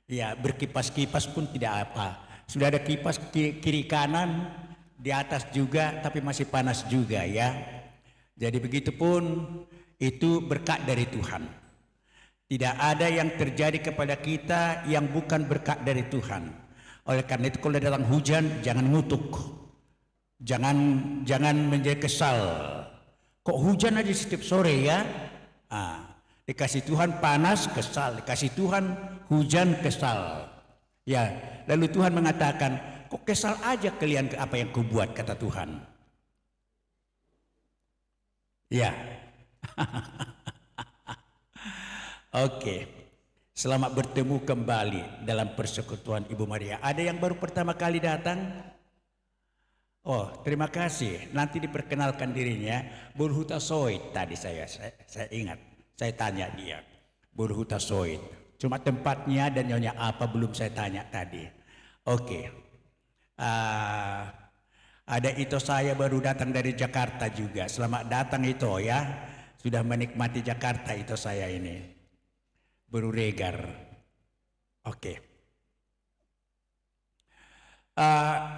Ya, berkipas-kipas pun tidak apa. Sudah ada kipas kiri kanan, di atas juga, tapi masih panas juga ya. Jadi begitupun itu berkat dari Tuhan. Tidak ada yang terjadi kepada kita yang bukan berkat dari Tuhan. Oleh karena itu kalau datang hujan jangan ngutuk. Jangan menjadi kesal. Kok hujan aja setiap sore ya? Dikasih Tuhan panas kesal, dikasih Tuhan hujan kesal. Ya, lalu Tuhan mengatakan, kok kesal aja kalian ke apa yang kubuat, kata Tuhan. Ya. Oke. Selamat bertemu kembali dalam persekutuan Ibu Maria. Ada yang baru pertama kali datang? Oh, terima kasih. Nanti diperkenalkan dirinya. Burhuta Soit tadi saya ingat. Saya tanya dia. Burhuta Soit. Cuma tempatnya dan nyonya apa belum saya tanya tadi. Oke. Ada Ito saya baru datang dari Jakarta juga. Selamat datang Ito ya. Sudah menikmati Jakarta Ito saya ini. Baru regar. Oke.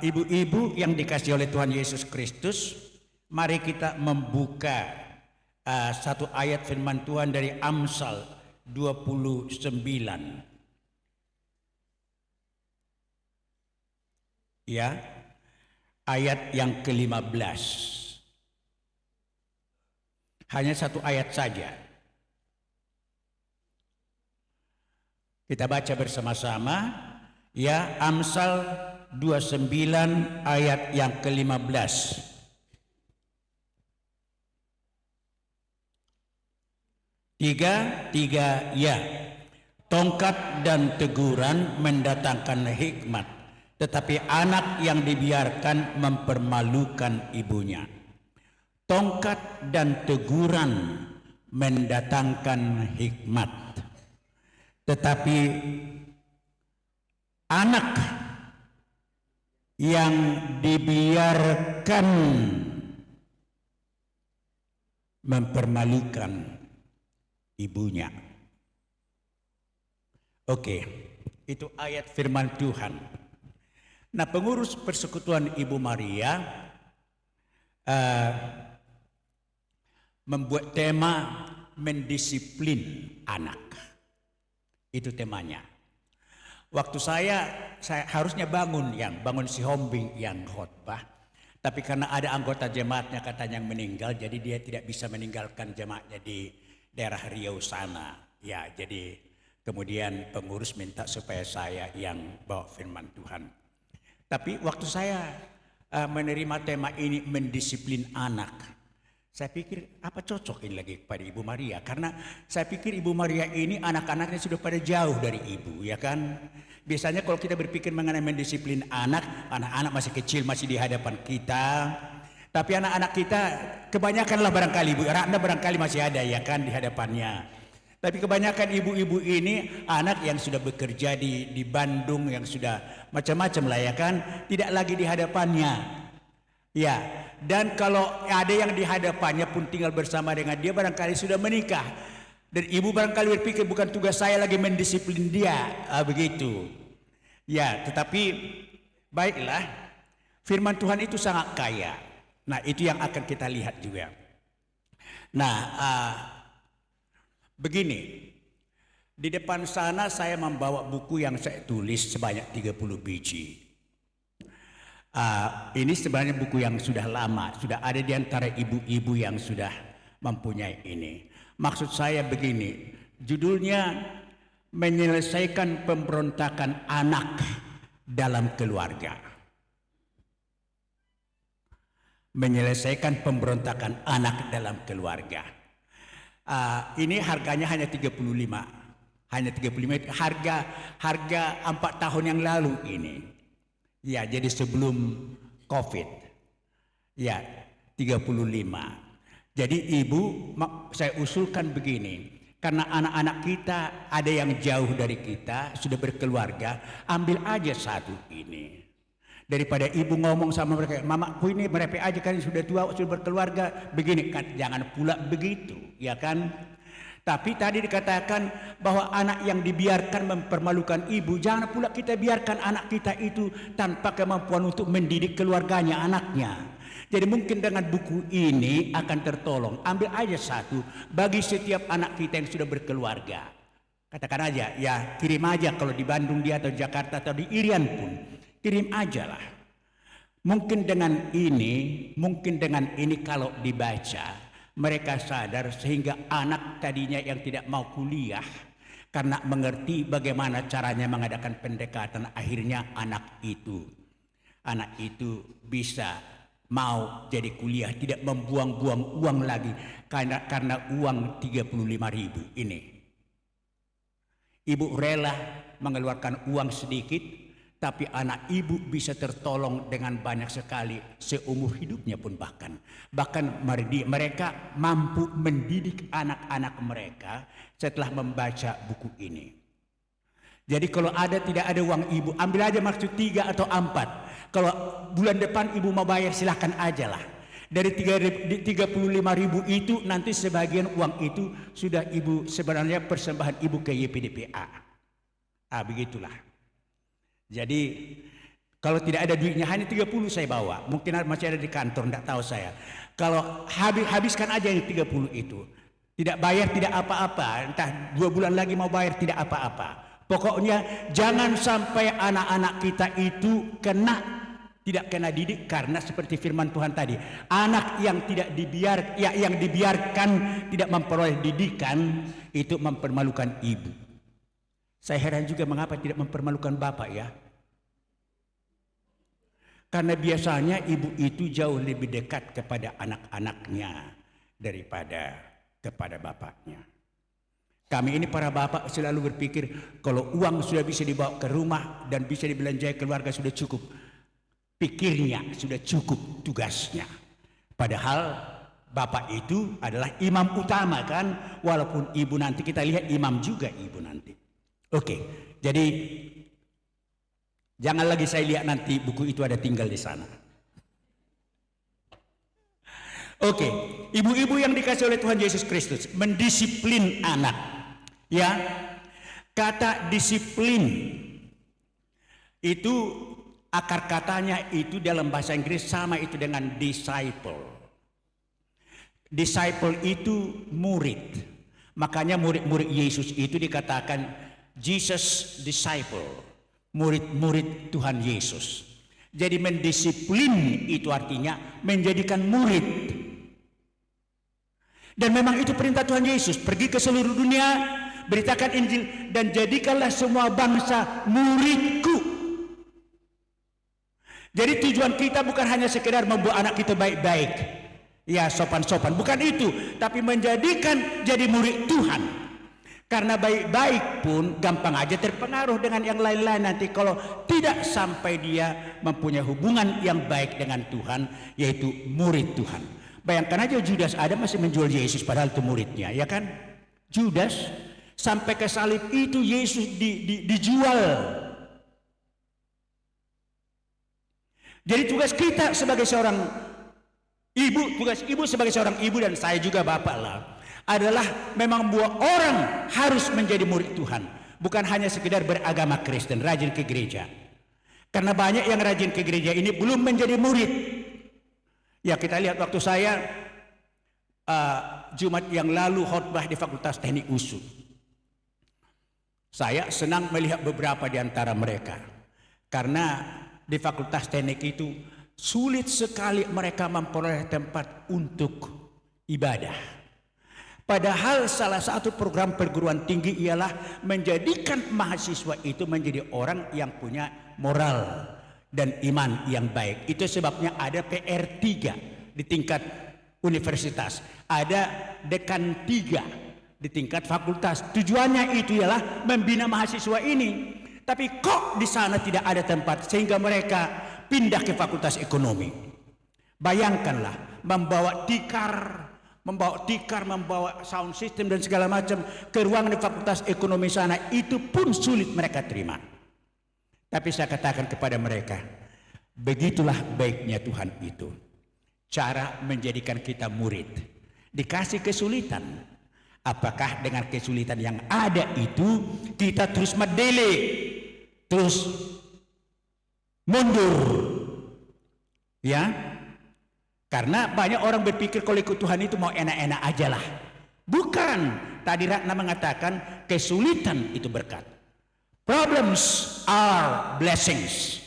Ibu-ibu yang dikasih oleh Tuhan Yesus Kristus, mari kita membuka satu ayat firman Tuhan dari Amsal 29. Ya, ayat yang ke-15. Hanya satu ayat saja. Kita baca bersama-sama. Ya, Amsal 29 ayat yang ke-15. Tiga ya. Tongkat dan teguran mendatangkan hikmat, tetapi anak yang dibiarkan mempermalukan ibunya. Tongkat dan teguran mendatangkan hikmat, tetapi anak yang dibiarkan mempermalukan ibunya. Oke, itu ayat firman Tuhan. Nah, pengurus persekutuan Ibu Maria membuat tema mendisiplin anak. Itu temanya. Waktu saya harusnya bangun si Hombing yang khotbah, tapi karena ada anggota jemaatnya katanya yang meninggal, jadi dia tidak bisa meninggalkan jemaatnya di daerah Riau sana. Ya, jadi kemudian pengurus minta supaya saya yang bawa firman Tuhan. Tapi waktu saya menerima tema ini mendisiplin anak, saya pikir apa cocok ini lagi kepada Ibu Maria, karena saya pikir Ibu Maria ini anak-anaknya sudah pada jauh dari ibu, ya kan? Biasanya kalau kita berpikir mengenai mendisiplin anak-anak masih kecil, masih di hadapan kita. Tapi anak-anak kita kebanyakanlah barangkali Ibu Ratna barangkali masih ada ya kan di hadapannya. Tapi kebanyakan ibu-ibu ini anak yang sudah bekerja di Bandung, yang sudah macam-macam lah ya kan, tidak lagi di hadapannya. Ya, dan kalau ada yang di hadapannya pun tinggal bersama dengan dia barangkali sudah menikah. Dan ibu barangkali berpikir bukan tugas saya lagi mendisiplin dia, begitu. Ya, tetapi baiklah, firman Tuhan itu sangat kaya. Nah, itu yang akan kita lihat juga. Nah, begini. Di depan sana saya membawa buku yang saya tulis sebanyak 30 biji. Ini sebenarnya buku yang sudah lama, sudah ada di antara ibu-ibu yang sudah mempunyai ini. Maksud saya begini, judulnya menyelesaikan pemberontakan anak dalam keluarga. Menyelesaikan pemberontakan anak dalam keluarga. Ini harganya hanya 35. Hanya 35, harga 4 tahun yang lalu ini. Ya, jadi sebelum COVID. Ya, 35. Jadi ibu, saya usulkan begini, karena anak-anak kita ada yang jauh dari kita, sudah berkeluarga, ambil aja satu ini. Daripada ibu ngomong sama mereka, mamaku ini merepek aja kan sudah tua, sudah berkeluarga, begini kan, jangan pula begitu, ya kan? Tapi tadi dikatakan bahwa anak yang dibiarkan mempermalukan ibu, jangan pula kita biarkan anak kita itu tanpa kemampuan untuk mendidik keluarganya, anaknya. Jadi mungkin dengan buku ini akan tertolong. Ambil aja satu bagi setiap anak kita yang sudah berkeluarga. Katakan aja, ya kirim aja kalau di Bandung dia atau Jakarta atau di Irian pun. Kirim aja lah. Mungkin dengan ini kalau dibaca, mereka sadar sehingga anak tadinya yang tidak mau kuliah karena mengerti bagaimana caranya mengadakan pendekatan, akhirnya anak itu bisa mau jadi kuliah, tidak membuang-buang uang lagi karena uang 35.000 ini. Ibu rela mengeluarkan uang sedikit, tapi anak ibu bisa tertolong dengan banyak sekali seumur hidupnya pun bahkan mereka mampu mendidik anak-anak mereka setelah membaca buku ini. Jadi kalau tidak ada uang ibu, ambil aja maksud 3 atau 4. Kalau bulan depan ibu mau bayar silahkan aja lah. Dari 35.000 itu nanti sebagian uang itu sudah ibu sebenarnya persembahan ibu ke YPDPA. Begitulah. Jadi kalau tidak ada duitnya hanya 30 saya bawa, mungkin masih ada di kantor, tidak tahu saya. Kalau habiskan aja yang 30 itu, tidak bayar tidak apa-apa, entah 2 bulan lagi mau bayar tidak apa-apa. Pokoknya jangan sampai anak-anak kita itu tidak kena didik, karena seperti firman Tuhan tadi, anak yang yang dibiarkan tidak memperoleh didikan itu mempermalukan ibu. Saya heran juga mengapa tidak mempermalukan bapak ya. Karena biasanya ibu itu jauh lebih dekat kepada anak-anaknya daripada kepada bapaknya. Kami ini para bapak selalu berpikir kalau uang sudah bisa dibawa ke rumah dan bisa dibelanjai keluarga sudah cukup. Pikirnya sudah cukup tugasnya. Padahal bapak itu adalah imam utama kan. Walaupun ibu nanti kita lihat imam juga ibu nanti. Oke, jadi jangan lagi saya lihat nanti buku itu ada tinggal di sana. Oke, ibu-ibu yang dikasih oleh Tuhan Yesus Kristus mendisiplin anak. Ya, kata disiplin itu akar katanya itu dalam bahasa Inggris sama itu dengan disciple. Disciple itu murid. Makanya murid-murid Yesus itu dikatakan Jesus disciple, murid-murid Tuhan Yesus. Jadi mendisiplin itu artinya menjadikan murid. Dan memang itu perintah Tuhan Yesus, pergi ke seluruh dunia, beritakan Injil dan jadikanlah semua bangsa muridku. Jadi tujuan kita bukan hanya sekedar membuat anak kita baik-baik, ya sopan-sopan, bukan itu, tapi menjadikan jadi murid Tuhan. Karena baik-baik pun gampang aja terpengaruh dengan yang lain-lain nanti kalau tidak sampai dia mempunyai hubungan yang baik dengan Tuhan, yaitu murid Tuhan. Bayangkan aja Judas ada masih menjual Yesus padahal itu muridnya, ya kan? Judas sampai ke salib itu Yesus dijual. Jadi tugas kita sebagai seorang ibu, tugas ibu sebagai seorang ibu dan saya juga bapak lah, adalah memang membuat orang harus menjadi murid Tuhan. Bukan hanya sekedar beragama Kristen, rajin ke gereja. Karena banyak yang rajin ke gereja ini belum menjadi murid. Ya kita lihat waktu saya Jumat yang lalu khotbah di Fakultas Teknik USU. Saya senang melihat beberapa di antara mereka. Karena di Fakultas Teknik itu sulit sekali mereka memperoleh tempat untuk ibadah. Padahal salah satu program perguruan tinggi ialah menjadikan mahasiswa itu menjadi orang yang punya moral dan iman yang baik. Itu sebabnya ada PR 3 di tingkat universitas, ada dekan 3 di tingkat fakultas. Tujuannya itu ialah membina mahasiswa ini. Tapi kok di sana tidak ada tempat sehingga mereka pindah ke fakultas ekonomi. Bayangkanlah membawa tikar, membawa sound system dan segala macam ke ruangan di fakultas ekonomi sana, itu pun sulit mereka terima. Tapi saya katakan kepada mereka, begitulah baiknya Tuhan itu. Cara menjadikan kita murid. Dikasih kesulitan. Apakah dengan kesulitan yang ada itu kita terus medele, terus mundur? Ya, karena banyak orang berpikir kalau ikut Tuhan itu mau enak-enak aja lah. Bukan. Tadi Ratna mengatakan kesulitan itu berkat. Problems are blessings.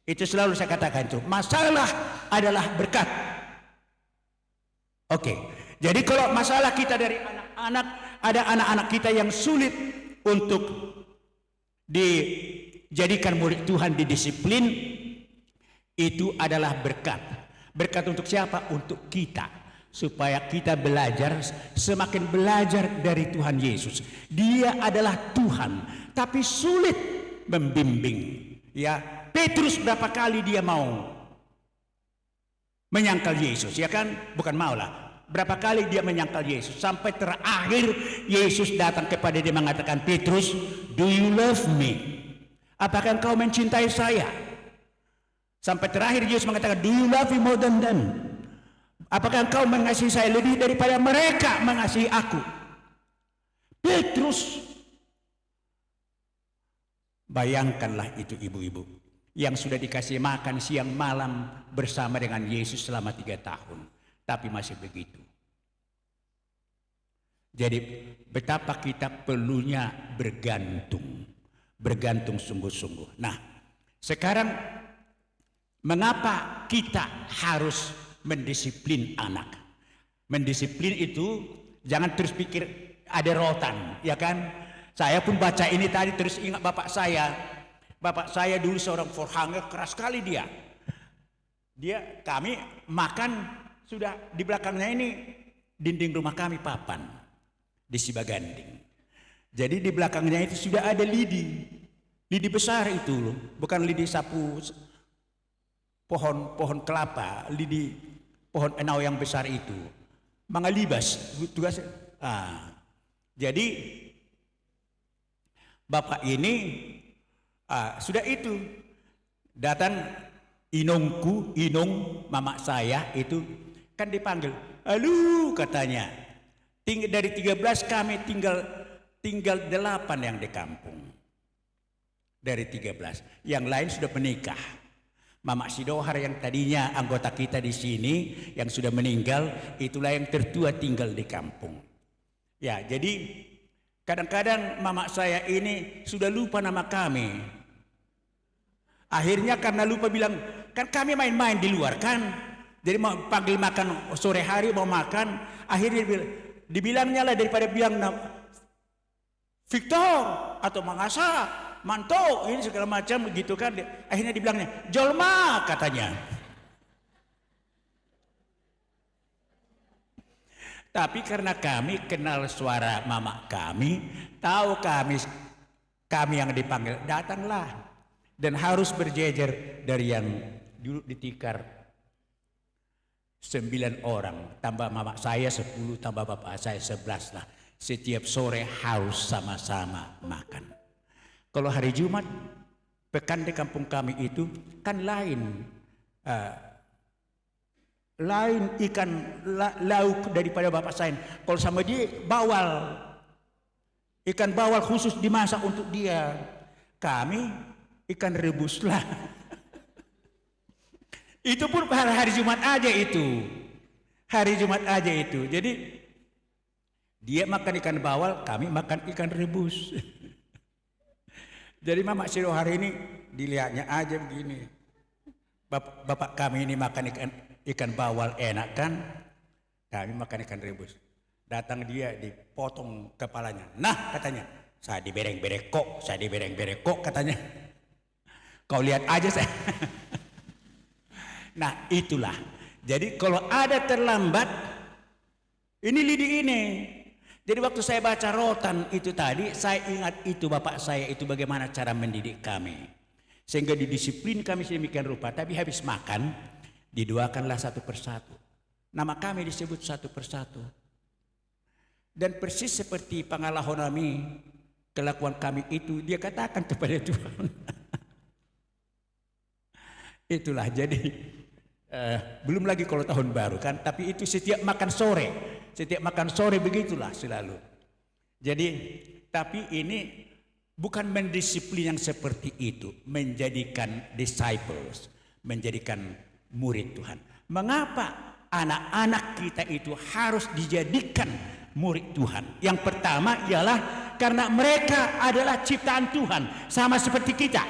Itu selalu saya katakan itu. Masalah adalah berkat. Oke. Jadi kalau masalah kita dari anak-anak, ada anak-anak kita yang sulit untuk dijadikan murid Tuhan, didisiplin, itu adalah berkat. Berkat untuk siapa? Untuk kita. Supaya kita belajar, semakin belajar dari Tuhan Yesus. Dia adalah Tuhan, tapi sulit membimbing. Ya, Petrus berapa kali dia mau menyangkal Yesus, ya kan? Bukan mau lah. Berapa kali dia menyangkal Yesus. Sampai terakhir Yesus datang kepada dia mengatakan, Petrus, do you love me? Apakah engkau mencintai saya? Sampai terakhir Yesus mengatakan, do you love me more than them? Apakah engkau mengasihi saya lebih daripada mereka mengasihi aku? Petrus. Bayangkanlah itu ibu-ibu yang sudah dikasih makan siang malam bersama dengan Yesus selama 3 tahun. Tapi masih begitu. Jadi betapa kita perlunya bergantung. Bergantung sungguh-sungguh. Nah, sekarang mengapa kita harus mendisiplin anak? Mendisiplin itu jangan terus pikir ada rotan, ya kan? Saya pun baca ini tadi terus ingat bapak saya. Bapak saya dulu seorang forhanger, keras sekali dia. Kami makan sudah di belakangnya ini dinding rumah kami papan di Sibaganding. Jadi di belakangnya itu sudah ada lidi. Lidi besar itu loh, bukan lidi sapu pohon kelapa, lidi pohon enau yang besar itu, mangalibas tugas. Jadi bapak ini sudah itu datang inung mama saya itu kan dipanggil, halo katanya, dari 13 kami tinggal 8 yang di kampung, dari 13 yang lain sudah menikah. Mama Sidohar yang tadinya anggota kita di sini yang sudah meninggal, itulah yang tertua tinggal di kampung. Ya, jadi kadang-kadang mama saya ini sudah lupa nama kami. Akhirnya karena lupa bilang, kan kami main-main di luar kan. Jadi mau panggil makan sore hari mau makan, akhirnya dibilangnya lah daripada bilang Victor atau Mangasa, Manto, ini segala macam begitu kan. Akhirnya dibilangnya, Jolma katanya. Tapi karena kami kenal suara mama kami, tahu kami yang dipanggil, datanglah. Dan harus berjejer dari yang dulu ditikar 9 orang, tambah mama saya 10, tambah bapak saya 11 lah. Setiap sore harus sama-sama makan. Kalau hari Jumat, pekan di kampung kami itu kan lain ikan lauk daripada bapak saya. Kalau sama dia bawal, ikan bawal khusus dimasak untuk dia. Kami ikan rebus lah. Itu pun hari Jumat aja itu. Hari Jumat aja itu. Jadi dia makan ikan bawal, kami makan ikan rebus. Jadi Mama Siro hari ini dilihatnya aja begini. Bapak kami ini makan ikan bawal enak kan? Kami makan ikan rebus. Datang dia dipotong kepalanya. Nah katanya, saya dibereng-bereng kok katanya. Kau lihat aja saya. Nah itulah. Jadi kalau ada terlambat, ini lidi ini. Jadi waktu saya baca rotan itu tadi, saya ingat itu bapak saya itu bagaimana cara mendidik kami. Sehingga didisiplin kami sedemikian rupa, tapi habis makan, didoakanlah satu persatu. Nama kami disebut satu persatu. Dan persis seperti Pangalahonami, kelakuan kami itu, dia katakan kepada Tuhan. Itulah, jadi belum lagi kalau tahun baru kan, tapi itu setiap makan sore begitulah selalu. Jadi, tapi ini bukan mendisiplin yang seperti itu, menjadikan disciples, menjadikan murid Tuhan. Mengapa anak-anak kita itu harus dijadikan murid Tuhan? Yang pertama ialah karena mereka adalah ciptaan Tuhan, sama seperti kita.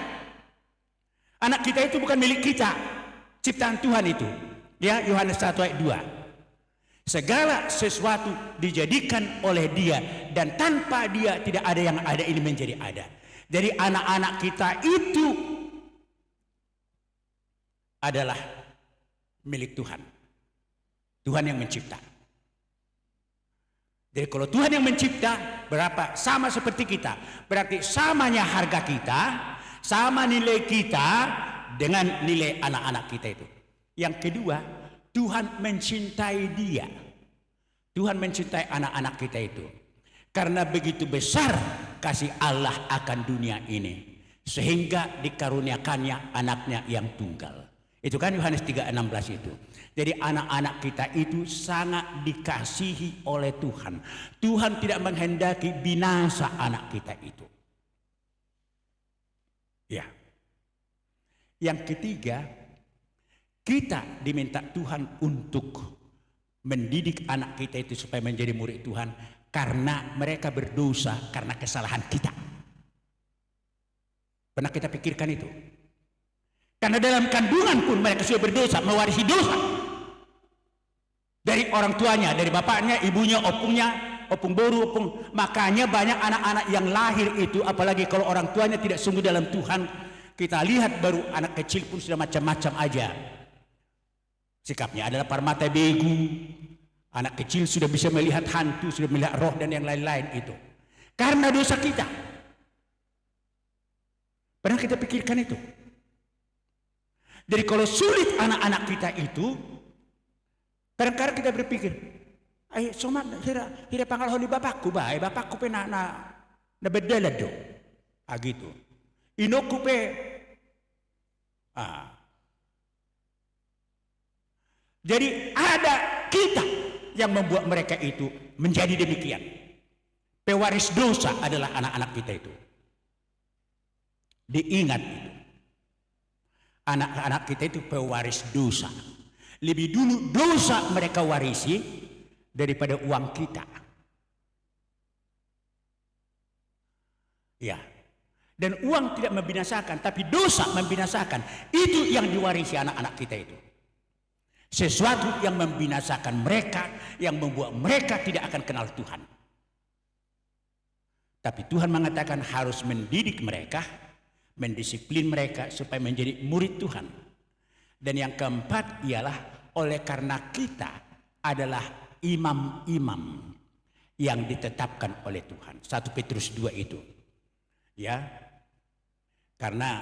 Anak kita itu bukan milik kita, ciptaan Tuhan itu. Ya, Yohanes 1 ayat 2. Segala sesuatu dijadikan oleh Dia, dan tanpa Dia tidak ada yang ada ini menjadi ada. Jadi anak-anak kita itu adalah milik Tuhan. Tuhan yang mencipta. Jadi kalau Tuhan yang mencipta, berapa? Sama seperti kita. Berarti samanya harga kita, sama nilai kita dengan nilai anak-anak kita itu. Yang kedua, Tuhan mencintai dia. Tuhan mencintai anak-anak kita itu. Karena begitu besar kasih Allah akan dunia ini, sehingga dikaruniakannya anaknya yang tunggal. Itu kan Yohanes 3:16 itu. Jadi anak-anak kita itu sangat dikasihi oleh Tuhan. Tuhan tidak menghendaki binasa anak kita itu. Ya. Yang ketiga, kita diminta Tuhan untuk mendidik anak kita itu supaya menjadi murid Tuhan karena mereka berdosa karena kesalahan kita. Pernah kita pikirkan itu? Karena dalam kandungan pun mereka sudah berdosa, mewarisi dosa dari orang tuanya, dari bapaknya, ibunya, opung boru, makanya banyak anak-anak yang lahir itu, apalagi kalau orang tuanya tidak sungguh dalam Tuhan. Kita lihat baru anak kecil pun sudah macam-macam aja sikapnya, adalah parmata begu. Anak kecil sudah bisa melihat hantu, sudah melihat roh dan yang lain-lain itu karena dosa kita. Pernah kita pikirkan itu? Jadi kalau sulit anak-anak kita itu, kadang-kadang kita berpikir, ay somat hira pangal holi bapakku bae, bapakku pe na bedala do. Ah gitu. Inoku pe Jadi ada kita yang membuat mereka itu menjadi demikian. Pewaris dosa adalah anak-anak kita itu. Diingat itu. Anak-anak kita itu pewaris dosa. Lebih dulu dosa mereka warisi daripada uang kita. Ya. Dan uang tidak membinasakan, tapi dosa membinasakan. Itu yang diwarisi anak-anak kita itu. Sesuatu yang membinasakan mereka, yang membuat mereka tidak akan kenal Tuhan. Tapi Tuhan mengatakan harus mendidik mereka, mendisiplin mereka supaya menjadi murid Tuhan. Dan yang keempat ialah oleh karena kita adalah imam-imam yang ditetapkan oleh Tuhan. 1 Petrus 2 itu. Ya. Karena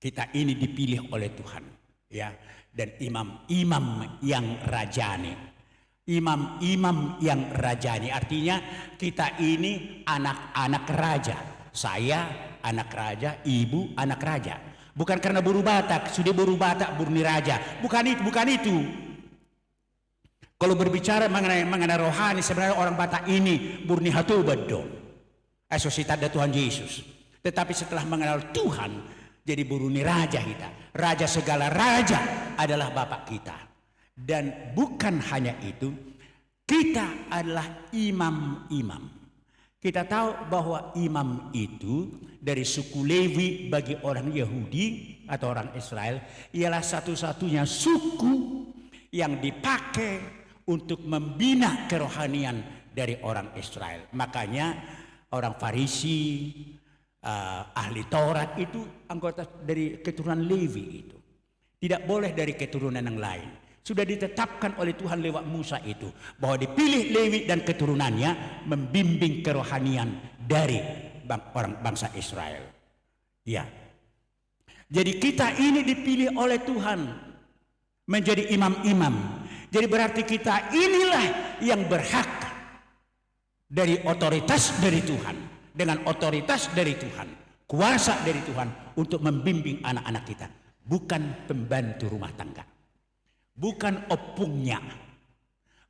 kita ini dipilih oleh Tuhan, ya. Dan imam-imam yang rajani. Imam-imam yang rajani artinya kita ini anak-anak raja. Saya anak raja, ibu anak raja. Bukan karena buru Batak, sudah buru Batak, burni raja. Bukan itu. Kalau berbicara mengenai rohani, sebenarnya orang Batak ini burni hatubad dong. Sositat Tuhan Yesus. Tetapi setelah mengenal Tuhan, jadi buruni raja kita. Raja segala raja adalah Bapak kita. Dan bukan hanya itu, kita adalah imam-imam. Kita tahu bahwa imam itu dari suku Lewi bagi orang Yahudi atau orang Israel ialah satu-satunya suku yang dipakai untuk membina kerohanian dari orang Israel. Makanya orang Farisi, ahli Taurat itu anggota dari keturunan Lewi itu. Tidak boleh dari keturunan yang lain. Sudah ditetapkan oleh Tuhan lewat Musa itu bahwa dipilih Lewi dan keturunannya membimbing kerohanian dari orang bangsa Israel. Ya. Jadi kita ini dipilih oleh Tuhan menjadi imam-imam. Jadi berarti kita inilah yang berhak dari otoritas dari Tuhan. Dengan otoritas dari Tuhan, kuasa dari Tuhan untuk membimbing anak-anak kita. Bukan pembantu rumah tangga, bukan opungnya,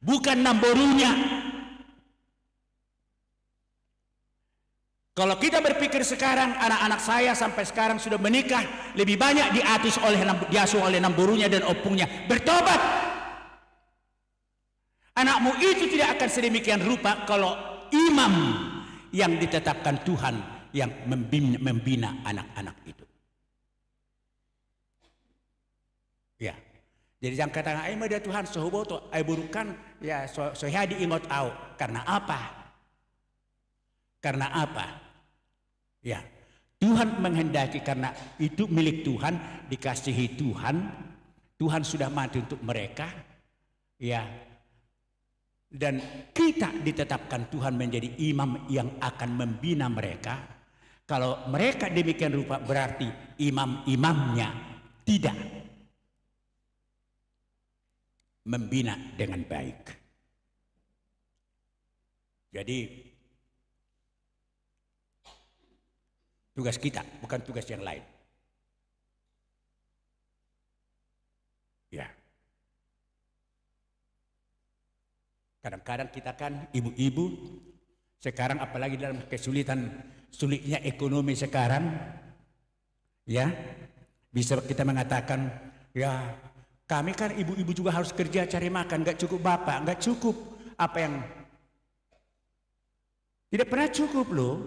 bukan namborunya, Kalau kita berpikir sekarang, anak-anak saya sampai sekarang sudah menikah, lebih banyak diasuh oleh namburunya dan opungnya. Bertobat. Anakmu itu tidak akan sedemikian rupa kalau imam yang ditetapkan Tuhan yang membina anak-anak itu. Ya. Jadi jangan katakan, "Ai dia Tuhan sohuboto, ai burukan ya sohadi ingot au." Karena apa? Karena apa? Ya, Tuhan menghendaki karena itu milik Tuhan, dikasihi Tuhan. Tuhan sudah mati untuk mereka. Ya. Dan kita ditetapkan Tuhan menjadi imam yang akan membina mereka. Kalau mereka demikian rupa berarti imam-imamnya tidak membina dengan baik. Jadi tugas kita bukan tugas yang lain. Ya. Kadang-kadang kita kan ibu-ibu sekarang apalagi dalam sulitnya ekonomi sekarang, ya bisa kita mengatakan, ya kami kan ibu-ibu juga harus kerja cari makan, nggak cukup bapak, nggak cukup apa yang tidak pernah cukup loh.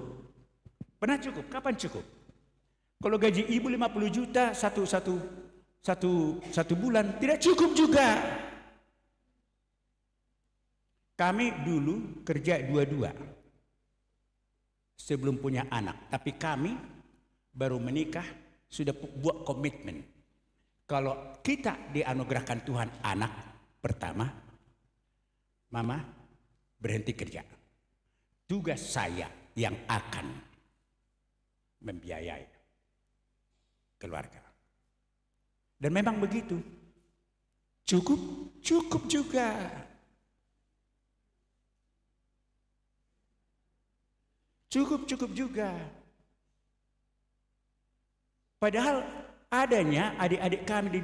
Pernah cukup? Kapan cukup? Kalau gaji ibu 50 juta satu bulan tidak cukup juga. Kami dulu kerja dua-dua sebelum punya anak, tapi kami baru menikah sudah buat komitmen. Kalau kita dianugerahkan Tuhan anak pertama, mama berhenti kerja. Tugas saya yang akan membiayai keluarga. Dan memang begitu. Cukup juga. Cukup juga. Padahal adanya adik-adik kami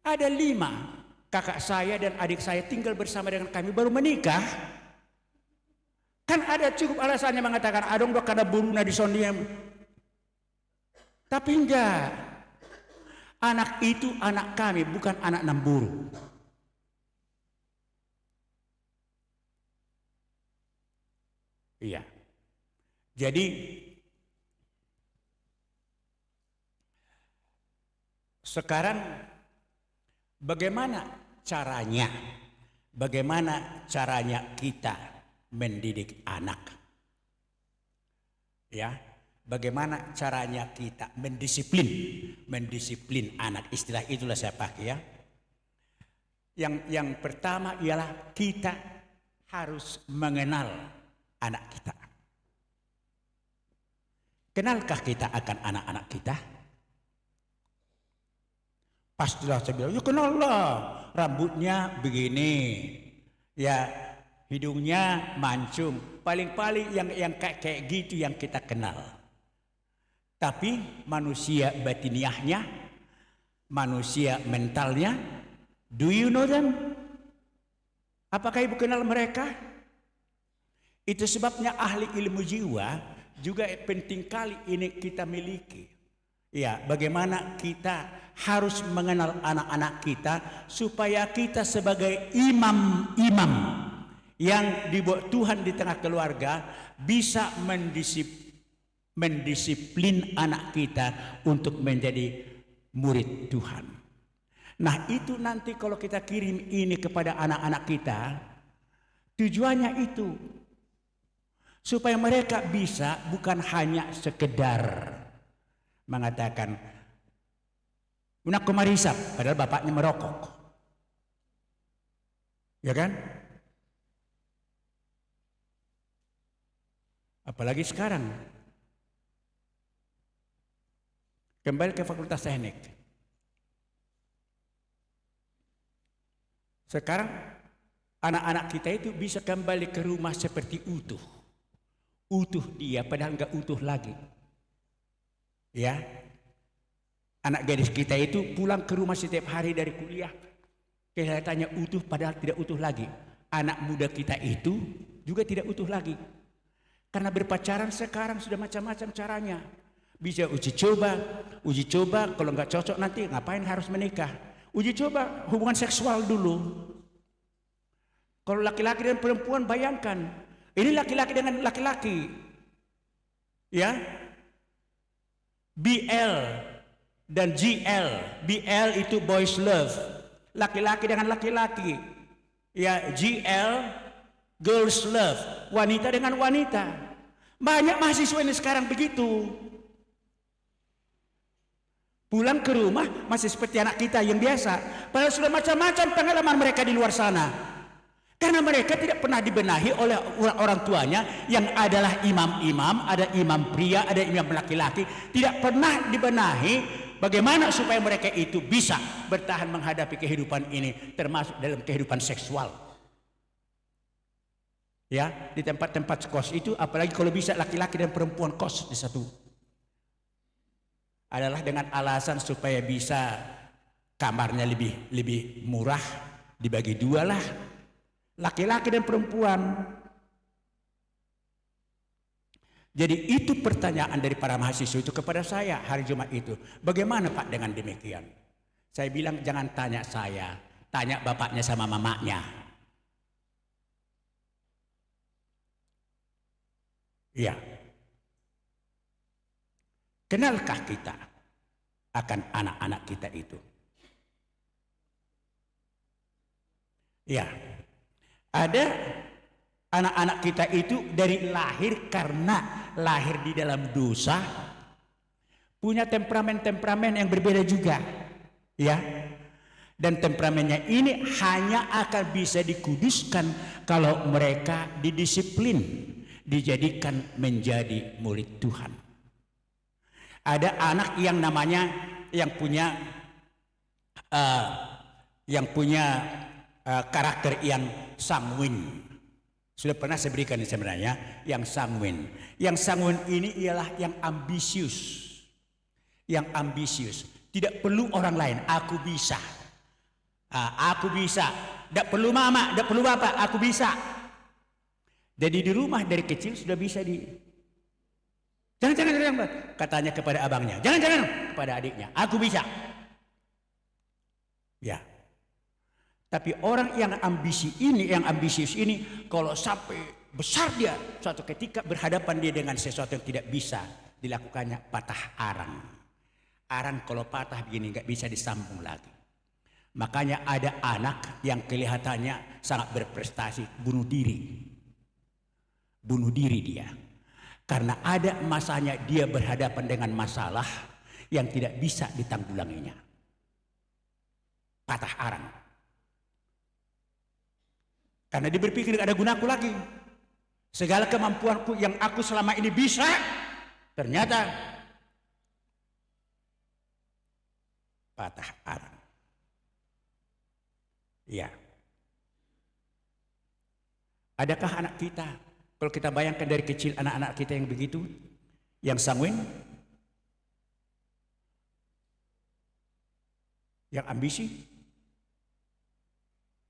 ada 5 kakak saya dan adik saya tinggal bersama dengan kami baru menikah. Kan ada cukup alasannya mengatakan adong dok kada buruna di sondiam. Tapi enggak. Anak itu anak kami bukan anak namburu. Iya. Jadi sekarang bagaimana caranya kita mendidik anak? Ya, bagaimana caranya kita mendisiplin anak, istilah itulah saya pakai ya. Yang pertama ialah kita harus mengenal anak kita. Kenalkah kita akan anak-anak kita? Pastilah saya bilang, ya kenal lah. Rambutnya begini, ya hidungnya mancung. Paling-paling yang kayak gitu yang kita kenal. Tapi manusia batiniahnya, manusia mentalnya, do you know them? Apakah ibu kenal mereka? Itu sebabnya ahli ilmu jiwa juga penting kali ini kita miliki. Ya, bagaimana kita harus mengenal anak-anak kita supaya kita sebagai imam-imam yang dibuat Tuhan di tengah keluarga bisa mendisiplin anak kita untuk menjadi murid Tuhan. Nah, itu nanti kalau kita kirim ini kepada anak-anak kita, tujuannya itu supaya mereka bisa bukan hanya sekedar mengatakan unak kumarisap padahal bapaknya merokok. Ya kan? Apalagi sekarang. Kembali ke Fakultas Teknik. Sekarang anak-anak kita itu bisa kembali ke rumah seperti utuh. Utuh dia padahal nggak utuh lagi. Ya. Anak gadis kita itu pulang ke rumah setiap hari dari kuliah. Kelihatannya utuh padahal tidak utuh lagi. Anak muda kita itu juga tidak utuh lagi. Karena berpacaran sekarang sudah macam-macam caranya. Bisa uji coba, kalau nggak cocok nanti ngapain harus menikah. Uji coba hubungan seksual dulu. Kalau laki-laki dan perempuan bayangkan, ini laki-laki dengan laki-laki. Ya. BL dan GL. BL itu boys love. Laki-laki dengan laki-laki. Ya, GL girls love. Wanita dengan wanita. Banyak mahasiswa ini sekarang begitu. Pulang ke rumah masih seperti anak kita yang biasa. Padahal sudah macam-macam pengalaman mereka di luar sana. Karena mereka tidak pernah dibenahi oleh orang tuanya yang adalah imam-imam, ada imam pria, ada imam laki-laki. Tidak pernah dibenahi bagaimana supaya mereka itu bisa bertahan menghadapi kehidupan ini, termasuk dalam kehidupan seksual. Ya, di tempat-tempat kos itu, apalagi kalau bisa laki-laki dan perempuan kos di satu, adalah dengan alasan supaya bisa kamarnya lebih murah, dibagi dua lah, laki-laki dan perempuan. Jadi itu pertanyaan dari para mahasiswa itu kepada saya hari Jumat itu. Bagaimana Pak dengan demikian? Saya bilang jangan tanya saya, tanya bapaknya sama mamanya. Ya. Kenalkah kita akan anak-anak kita itu? Ya. Ada anak-anak kita itu dari lahir karena lahir di dalam dosa, punya temperamen-temperamen yang berbeda juga. Ya. Dan temperamennya ini hanya akan bisa dikuduskan kalau mereka didisiplin, dijadikan menjadi murid Tuhan. Ada anak yang namanya yang punya karakter yang sanguin. Sudah pernah saya berikan ini sebenarnya yang sanguin. Yang sanguin ini ialah yang ambisius. Yang ambisius. Tidak perlu orang lain, aku bisa. Aku bisa. Tidak perlu mama, tidak perlu bapak, aku bisa. Jadi di rumah dari kecil sudah bisa jangan, katanya kepada abangnya. Jangan, kepada adiknya. Aku bisa. Ya. Tapi orang yang ambisius ini, kalau sampai besar dia, suatu ketika berhadapan dia dengan sesuatu yang tidak bisa dilakukannya, patah arang. Arang kalau patah begini nggak bisa disambung lagi. Makanya ada anak yang kelihatannya sangat berprestasi, bunuh diri dia. Karena ada masanya dia berhadapan dengan masalah yang tidak bisa ditanggulanginya. Patah arang. Karena dia berpikir tidak ada gunaku lagi. Segala kemampuanku yang aku selama ini bisa, ternyata patah arang. Ya. Adakah anak kita? Kalau kita bayangkan dari kecil anak-anak kita yang begitu, yang sanguin, yang ambisi,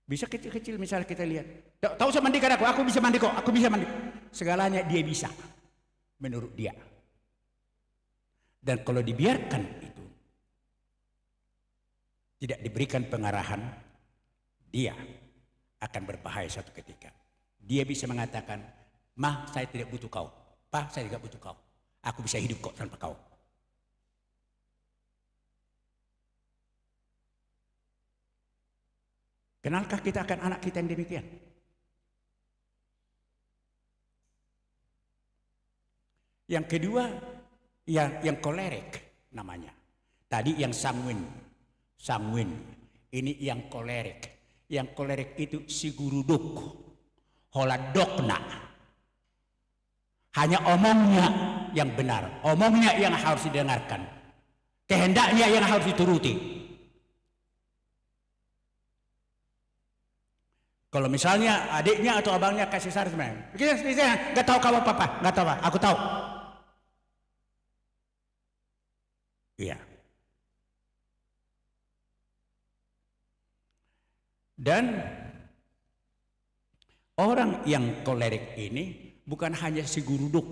bisa kecil-kecil misalnya kita lihat, tak usah mandikan aku bisa mandi kok, aku bisa mandi. Segalanya dia bisa, menurut dia. Dan kalau dibiarkan itu, tidak diberikan pengarahan, dia akan berbahaya suatu ketika. Dia bisa mengatakan, "Ma, saya tidak butuh kau. Pa, saya tidak butuh kau. Aku bisa hidup kok tanpa kau." Kenalkah kita akan anak kita yang demikian? Yang kedua, yang kolerik namanya. Tadi yang sanguin. Ini yang kolerik. Yang kolerik itu siguruduk, holadokna. Hanya omongnya yang benar, omongnya yang harus didengarkan, kehendaknya yang harus dituruti. Kalau misalnya adiknya atau abangnya kasih saran sebenarnya, nggak tahu kamu apa, nggak tahu, aku tahu. Iya. Dan orang yang kolerik ini bukan hanya si guruduk,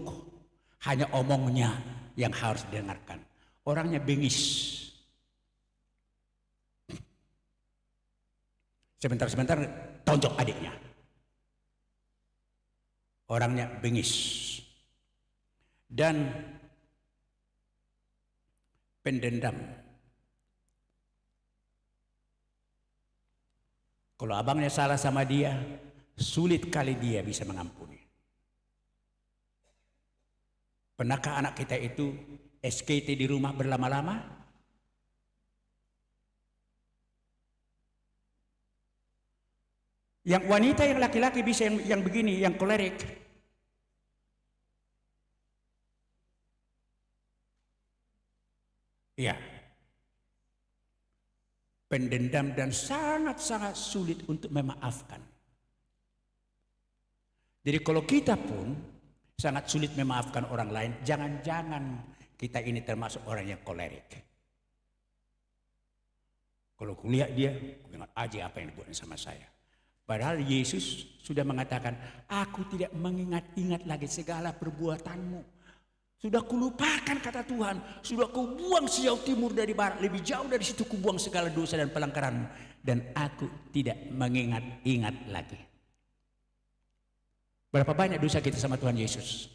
hanya omongnya yang harus didengarkan. Orangnya bengis. Sebentar-sebentar tonjok adiknya. Orangnya bengis. Dan pendendam. Kalau abangnya salah sama dia, sulit kali dia bisa mengampuni. Pernahkah anak kita itu SKT di rumah berlama-lama? Yang wanita, yang laki-laki bisa yang begini, yang kolerik. Ya. Pendendam dan sangat-sangat sulit untuk memaafkan. Jadi kalau kita pun sangat sulit memaafkan orang lain, jangan-jangan kita ini termasuk orang yang kolerik. Kalau kuliah dia, ingat aja apa yang dibuat sama saya. Padahal Yesus sudah mengatakan, aku tidak mengingat-ingat lagi segala perbuatanmu. Sudah kulupakan kata Tuhan, sudah kau buang sejauh timur dari barat, lebih jauh dari situ kubuang segala dosa dan pelanggaranmu, dan aku tidak mengingat-ingat lagi. Berapa banyak dosa kita sama Tuhan Yesus?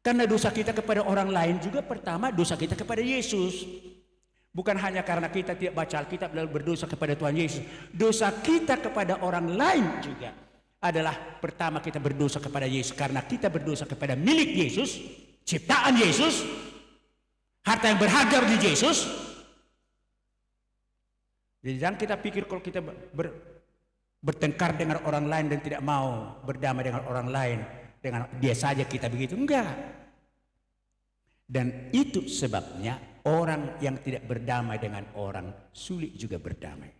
Karena dosa kita kepada orang lain juga pertama dosa kita kepada Yesus. Bukan hanya karena kita tidak baca Alkitab lalu berdosa kepada Tuhan Yesus. Dosa kita kepada orang lain juga adalah pertama kita berdosa kepada Yesus karena kita berdosa kepada milik Yesus, ciptaan Yesus, harta yang berharga di Yesus. Jadi jangan kita pikir kalau kita bertengkar dengan orang lain dan tidak mau berdamai dengan orang lain, dengan dia saja kita begitu, enggak. Dan itu sebabnya orang yang tidak berdamai dengan orang sulit juga berdamai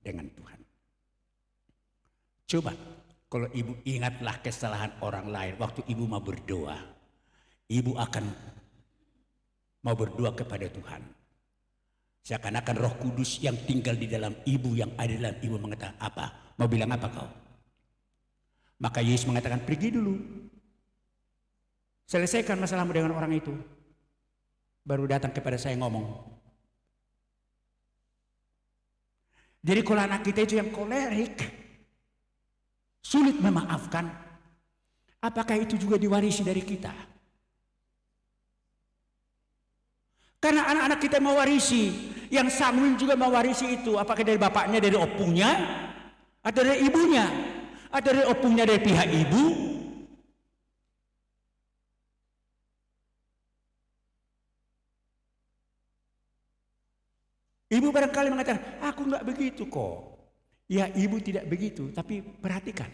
dengan Tuhan. Coba kalau ibu ingatlah kesalahan orang lain waktu ibu mau berdoa, ibu akan mau berdoa kepada Tuhan. Seakan-akan Roh Kudus yang tinggal di dalam ibu, yang ada dalam ibu mengatakan apa? Mau bilang apa kau? Maka Yesus mengatakan pergi dulu. Selesaikan masalahmu dengan orang itu. Baru datang kepada saya ngomong. Jadi kalau anak kita itu yang kolerik, sulit memaafkan, apakah itu juga diwarisi dari kita? Karena anak-anak kita mewarisi, yang Samuel juga mewarisi itu, apakah dari bapaknya, dari opungnya, atau dari ibunya, atau dari opungnya dari pihak ibu? Ibu barangkali mengatakan, aku enggak begitu kok. Ya ibu tidak begitu, tapi perhatikan.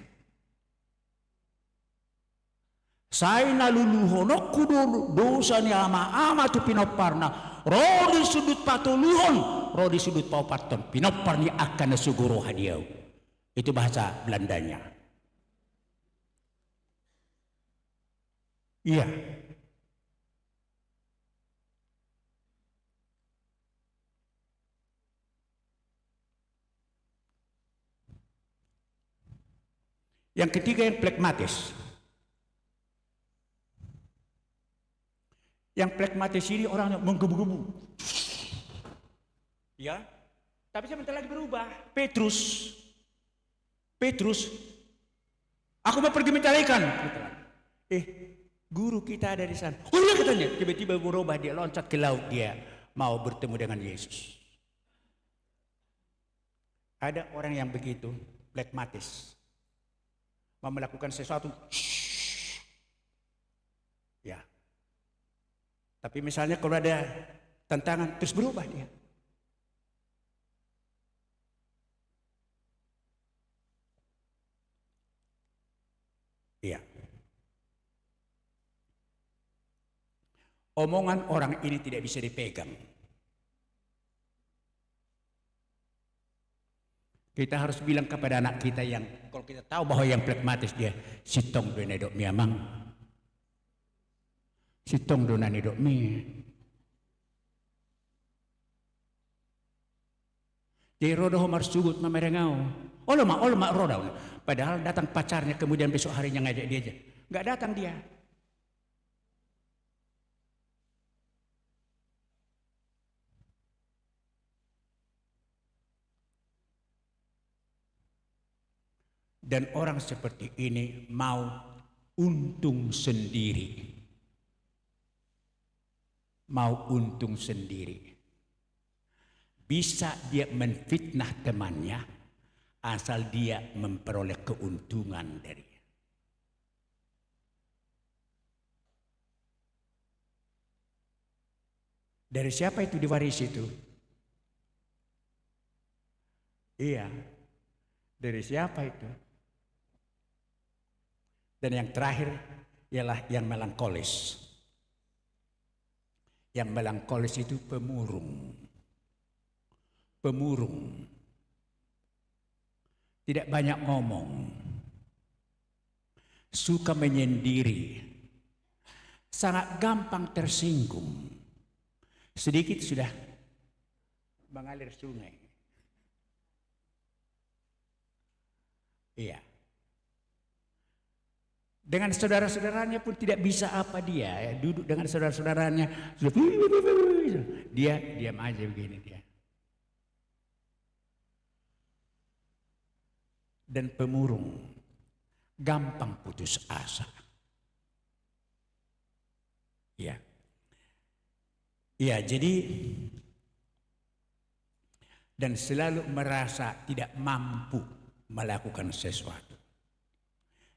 Saya naluluhonok kudu dosa ni ama tu pinoparna. Rodi sudut patuluhon, rodi sudut pauparton. Pinoparni akan suguro hadiau. Itu bahasa Belandanya. Iya. Yang ketiga yang plekmatis. Yang plekmatis ini orangnya menggebu-gebu. Ya, tapi sebentar lagi berubah. Petrus, aku mau pergi mencari ikan. Guru kita ada di sana. Oh iya katanya, tiba-tiba berubah, dia loncat ke laut, dia mau bertemu dengan Yesus. Ada orang yang begitu, plekmatis. Mau melakukan sesuatu, ya. Tapi misalnya kalau ada tantangan, terus berubah dia. Iya. Omongan orang ini tidak bisa dipegang. Kita harus bilang kepada anak kita yang, kalau kita tahu bahwa yang plekmatis dia, sitong do nedok mi amang. Sitong do nedok mi. Jadi rodo homar sugut mamerengau. Olo ma roda. Padahal datang pacarnya kemudian besok harinya ngajak dia aja. Nggak datang dia. Dan orang seperti ini mau untung sendiri. Mau untung sendiri. Bisa dia menfitnah temannya asal dia memperoleh keuntungan darinya. Dari siapa itu diwarisi itu? Iya. Dari siapa itu? Dan yang terakhir ialah yang melankolis. Yang melankolis itu pemurung. Pemurung. Tidak banyak ngomong. Suka menyendiri. Sangat gampang tersinggung. Sedikit sudah mengalir sungai. Iya. Dengan saudara-saudaranya pun tidak bisa apa dia. Ya. Duduk dengan saudara-saudaranya. Dia diam aja begini dia. Dan pemurung. Gampang putus asa. Ya. Ya, jadi dan selalu merasa tidak mampu melakukan sesuatu.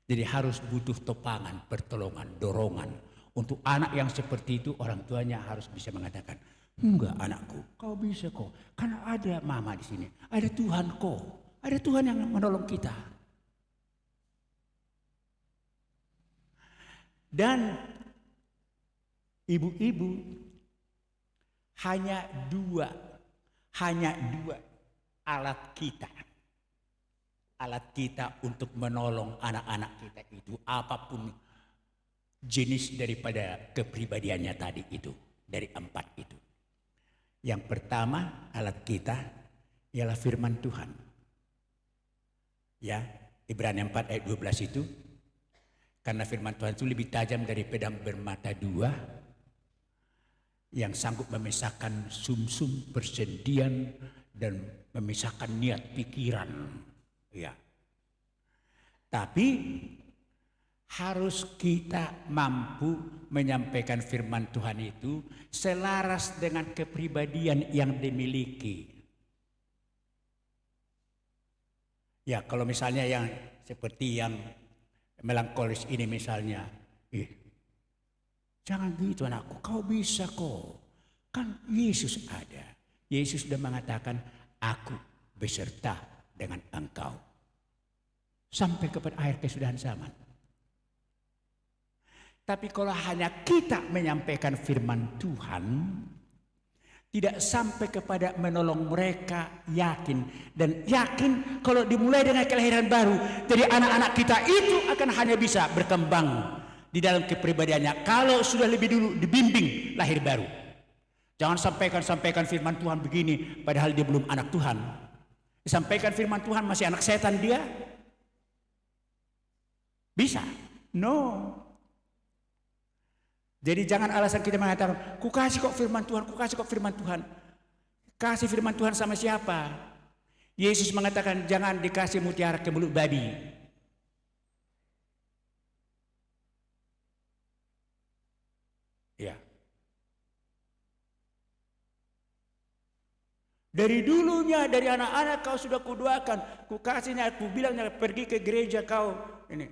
Jadi harus butuh topangan, pertolongan, dorongan. Untuk anak yang seperti itu orang tuanya harus bisa mengatakan, enggak anakku, kau bisa kok. Karena ada mama di sini, ada Tuhan kok. Ada Tuhan yang menolong kita. Dan ibu-ibu hanya dua alat kita. Alat kita untuk menolong anak-anak kita itu apapun jenis daripada kepribadiannya tadi itu, dari 4 itu. Yang pertama alat kita ialah firman Tuhan. Ya, Ibrani 4 ayat 12 itu, karena firman Tuhan itu lebih tajam dari pedang bermata 2 yang sanggup memisahkan sumsum persendian dan memisahkan niat pikiran. Ya. Tapi harus kita mampu menyampaikan firman Tuhan itu selaras dengan kepribadian yang dimiliki. Ya, kalau misalnya yang seperti yang melankolis ini misalnya, jangan gitu anakku, kau bisa kok. Kan Yesus ada. Yesus sudah mengatakan, aku beserta dengan engkau sampai kepada akhir kesudahan zaman. Tapi kalau hanya kita menyampaikan firman Tuhan, tidak sampai kepada menolong mereka yakin. Dan yakin kalau dimulai dengan kelahiran baru, jadi anak-anak kita itu akan hanya bisa berkembang di dalam kepribadiannya kalau sudah lebih dulu dibimbing lahir baru. Jangan sampaikan firman Tuhan begini padahal dia belum anak Tuhan. Disampaikan firman Tuhan masih anak setan dia? Bisa? No. Jadi jangan alasan kita mengatakan, ku kasih kok firman Tuhan, ku kasih kok firman Tuhan. Kasih firman Tuhan sama siapa? Yesus mengatakan jangan dikasih mutiara ke mulut babi. Ya. Dari dulunya, dari anak-anak kau sudah kudoakan, ku kasihnya, ku bilangnya pergi ke gereja kau ini.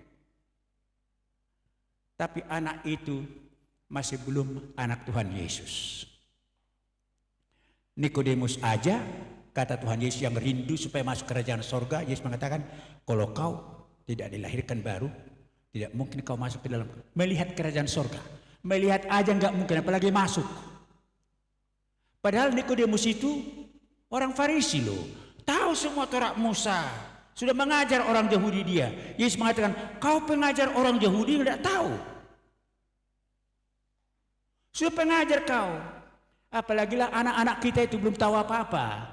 Tapi anak itu masih belum anak Tuhan Yesus. Nikodemus aja kata Tuhan Yesus yang rindu supaya masuk kerajaan sorga, Yesus mengatakan kalau kau tidak dilahirkan baru, tidak mungkin kau masuk ke dalam melihat kerajaan sorga. Melihat aja nggak mungkin, apalagi masuk. Padahal Nikodemus itu orang Farisi loh, tahu semua Taurat Musa, sudah mengajar orang Yahudi dia. Yesus mengatakan, kau pengajar orang Yahudi tidak tahu. Sudah pengajar kau. Apalagilah anak-anak kita itu belum tahu apa-apa.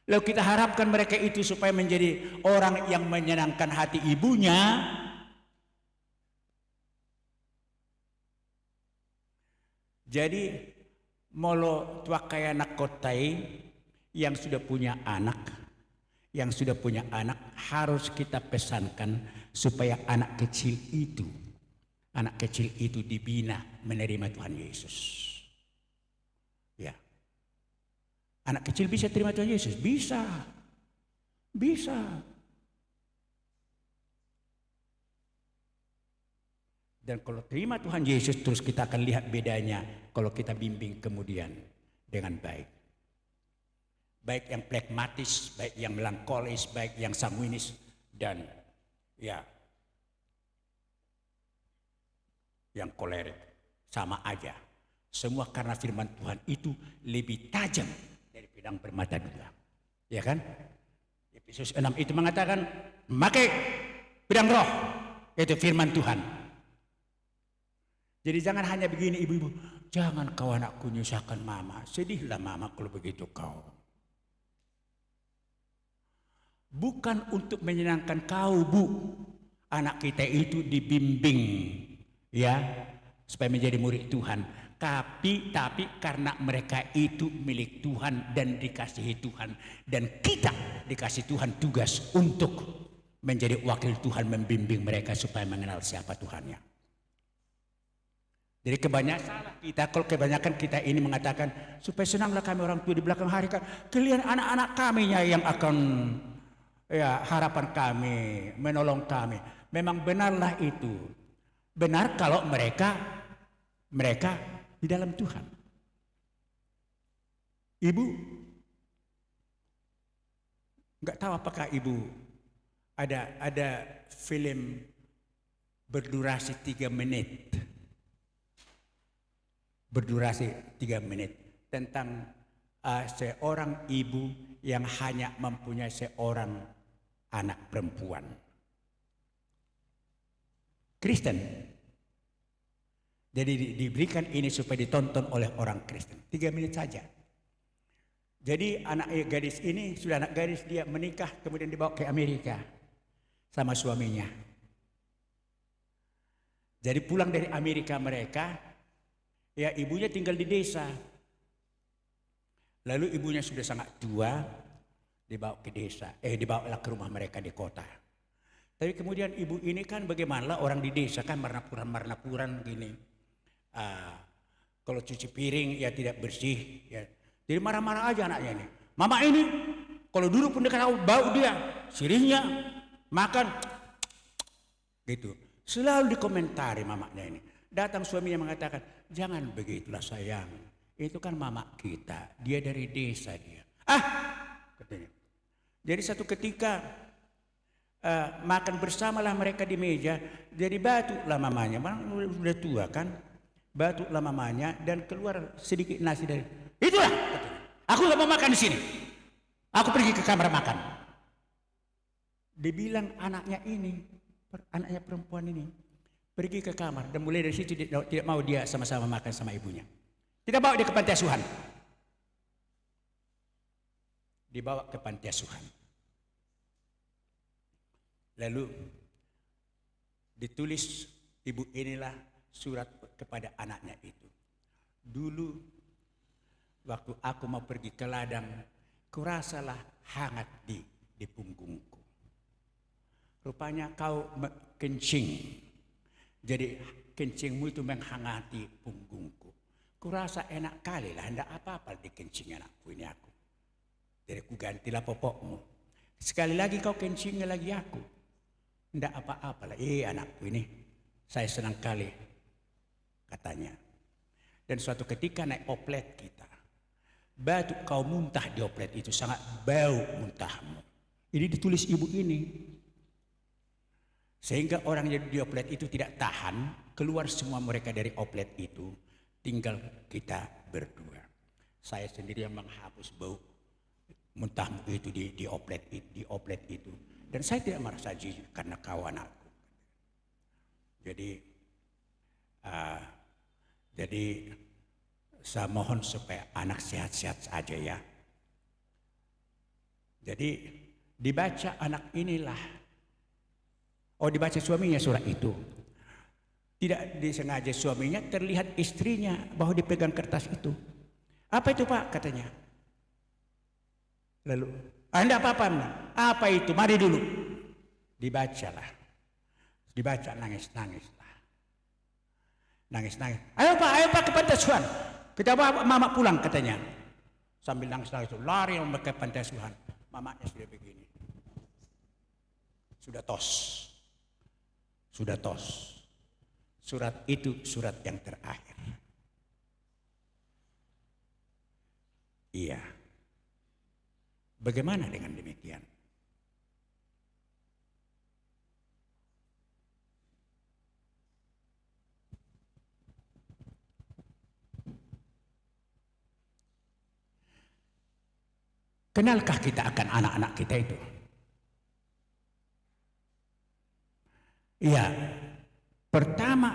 Lalu kita harapkan mereka itu supaya menjadi orang yang menyenangkan hati ibunya. Jadi molo tuakaya anak kotai yang sudah punya anak, harus kita pesankan supaya anak kecil itu dibina menerima Tuhan Yesus. Ya. Anak kecil bisa terima Tuhan Yesus? Bisa. Dan kalau terima Tuhan Yesus, terus kita akan lihat bedanya kalau kita bimbing kemudian dengan baik. Baik yang pragmatis, baik yang melankolis, baik yang sanguinis, dan ya yang kolerik. Sama aja. Semua karena firman Tuhan itu lebih tajam dari pedang bermata dua. Ya kan? Efesus 6 itu mengatakan, memakai pedang roh, yaitu firman Tuhan. Jadi jangan hanya begini ibu-ibu, jangan kau anakku nyusahkan mama, sedihlah mama kalau begitu kau. Bukan untuk menyenangkan kau bu, anak kita itu dibimbing ya supaya menjadi murid Tuhan. Tapi karena mereka itu milik Tuhan dan dikasihi Tuhan, dan kita dikasih Tuhan tugas untuk menjadi wakil Tuhan, membimbing mereka supaya mengenal siapa Tuhannya. Jadi kebanyakan kita ini mengatakan supaya senanglah kami orang tua di belakang hari kan kalian anak-anak kami yang akan ya harapan kami, menolong kami. Memang benarlah itu. Benar kalau mereka di dalam Tuhan. Ibu nggak tahu apakah ibu ada film berdurasi 3 menit. Tentang seorang ibu yang hanya mempunyai seorang anak perempuan Kristen. Jadi diberikan ini supaya ditonton oleh orang Kristen. 3 menit saja. Jadi anak gadis ini sudah anak gadis, dia menikah kemudian dibawa ke Amerika sama suaminya. Jadi pulang dari Amerika mereka, ya ibunya tinggal di desa. Lalu ibunya sudah sangat tua, dibawa ke desa, dibawalah ke rumah mereka di kota. Tapi kemudian ibu ini kan bagaimana orang di desa kan marnapuran gini. Kalau cuci piring ya tidak bersih. Ya. Jadi marah-marah aja anaknya ini. Mama ini kalau duduk pun dia bau dia, sirihnya makan gitu. Selalu dikomentari mamanya ini. Datang suaminya mengatakan, jangan begitulah sayang. Itu kan mama kita. Dia dari desa dia. Katanya. Jadi satu ketika makan bersamalah mereka di meja. Jadi batuklah mamanya. Sudah tua kan. Batuklah mamanya dan keluar sedikit nasi dari. Itulah. Katanya. Aku gak mau makan di sini. Aku pergi ke kamar makan. Dibilang anaknya perempuan ini. Pergi ke kamar dan mulai dari situ tidak mau dia sama-sama makan sama ibunya. Kita bawa dia ke panti asuhan. Dibawa ke panti asuhan. Lalu ditulis ibu inilah surat kepada anaknya itu. Dulu waktu aku mau pergi ke ladang, kurasalah hangat di punggungku. Rupanya kau kencing. Jadi kencingmu itu menghangati punggungku. Kurasa enak kali lah, hendak apa-apa dikencing anakku ini aku. Jadi ku gantilah popokmu. Sekali lagi kau kencingnya lagi aku. Hendak apa-apa lah, anakku ini. Saya senang kali, katanya. Dan suatu ketika naik oplet kita. Batuk kau muntah di oplet itu, sangat bau muntahmu. Ini ditulis ibu ini. Sehingga orang yang di oplet itu tidak tahan, keluar semua mereka dari oplet itu, tinggal kita berdua. Saya sendiri yang menghapus bau muntahmu itu di oplet itu. Dan saya tidak merasa jijik karena kau anakku. Jadi saya mohon supaya anak sehat-sehat saja ya. Jadi dibaca anak inilah, dibaca suaminya surat itu. Tidak disengaja suaminya terlihat istrinya bahwa dipegang kertas itu. Apa itu Pak katanya. Lalu, Anda apa-apa? Apa itu? Mari dulu. Dibacalah. Dibaca nangis-nangis. Nangis-nangis. Ayo Pak ke pantai asuhan. Kita bawa mama pulang katanya. Sambil nangis-nangis itu lari ke pantai asuhan. Mamanya sudah begini. Sudah tos. Sudah tos. Surat itu surat yang terakhir. Iya. Bagaimana dengan demikian? Kenalkah kita akan anak-anak kita itu? Iya. Pertama